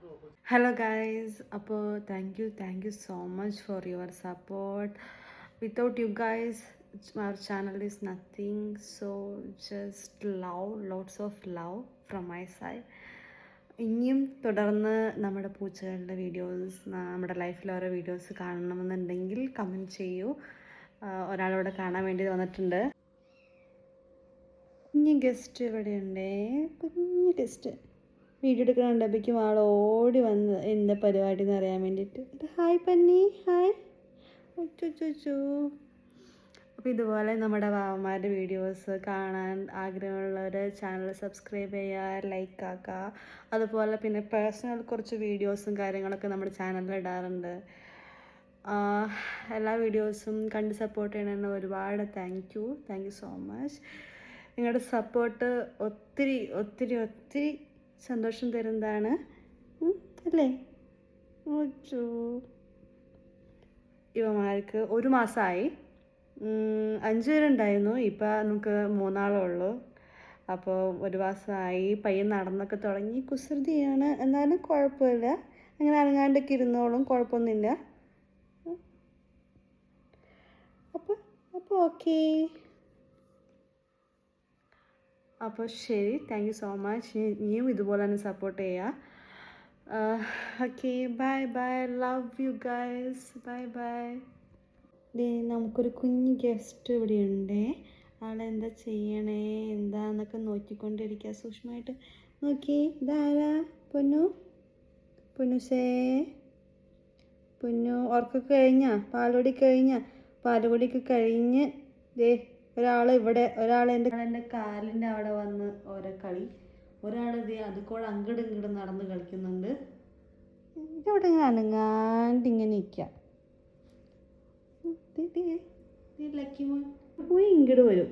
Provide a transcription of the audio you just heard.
Hello guys, thank you so much for your support. Without you guys, our channel is nothing. So just love, lots of love from my side. ഇനിയും തുടർന്ന് നമ്മുടെ പൂച്ചകളുടെ videos, നമ്മുടെ ലൈഫിൽ ഓരോ videos കാണണമെന്നുണ്ടെങ്കിൽ comment ചെയ്യൂ. ഒരാളോട് കാണാൻ വേണ്ടി വന്നിട്ടുണ്ട്. കുഞ്ഞ് ഗസ്റ്റ് ഇവിടെയുണ്ടേ, കുഞ്ഞ് ഗസ്റ്റ്. വീഡിയോ എടുക്കണുണ്ടപ്പോഴേക്കും ആൾ ഓടി വന്ന് എന്താ പരിപാടി എന്ന് അറിയാൻ വേണ്ടിയിട്ട്. ഹായ് പന്നി, ഹായ്. ചോ. അപ്പോൾ ഇതുപോലെ നമ്മുടെ വാവന്മാരുടെ വീഡിയോസ് കാണാൻ ആഗ്രഹമുള്ളവർ ചാനൽ സബ്സ്ക്രൈബ് ചെയ്യുക, ലൈക്ക് ആക്കുക. അതുപോലെ പിന്നെ പേഴ്സണൽ കുറച്ച് വീഡിയോസും കാര്യങ്ങളൊക്കെ നമ്മുടെ ചാനലിൽ ഇടാറുണ്ട്. എല്ലാ വീഡിയോസും കണ്ട് സപ്പോർട്ട് ചെയ്യണമെന്ന് ഒരുപാട് താങ്ക് യു സോ മച്ച്. നിങ്ങളുടെ സപ്പോർട്ട് ഒത്തിരി ഒത്തിരി ഒത്തിരി സന്തോഷം തരുന്നതാണ് അല്ലേ. ഇവന്മാർക്ക് 1 മാസമായി. 5 പേരുണ്ടായിരുന്നു, ഇപ്പം നമുക്ക് 3 ഉള്ളൂ. അപ്പോൾ 1 മാസമായി. പയ്യൻ നടന്നൊക്കെ തുടങ്ങി, കുസൃതിയാണ്, എന്നാലും കുഴപ്പമില്ല. അങ്ങനെ അനങ്ങാണ്ടൊക്കെ ഇരുന്നോളും, കുഴപ്പമൊന്നുമില്ല. അപ്പോൾ ഓക്കേ. അപ്പോൾ ശരി, താങ്ക് യു സോ മച്ച്. ഇനിയും ഇതുപോലെ തന്നെ സപ്പോർട്ട് ചെയ്യുക. Okay, bye, love you guys, bye. നമുക്കൊരു കുഞ്ഞ് ഗസ്റ്റ് ഇവിടെ ഉണ്ടേ. ആളെന്താ ചെയ്യണേ എന്താന്നൊക്കെ നോക്കിക്കൊണ്ടിരിക്കുക സൂക്ഷ്മമായിട്ട്. നോക്കി, ഇതാരാ? പൊന്നുസേ, ഉറക്കൊക്കെ പാലുകുടിയൊക്കെ കഴിഞ്ഞ് ഒരാൾ എൻ്റെ കാലിൻ്റെ അവിടെ വന്ന് ഓരോ കളി. ഒരാൾ അതുകൂടെ അങ്ങോട്ടും ഇങ്ങോട്ടും നടന്ന് കളിക്കുന്നുണ്ട്. ഇവിടെ അനങ്ങാണ്ട് ഇങ്ങനെ നിൽക്കാം. ലക്കി മോൻ പോയി ഇങ്ങോട്ട് വരും.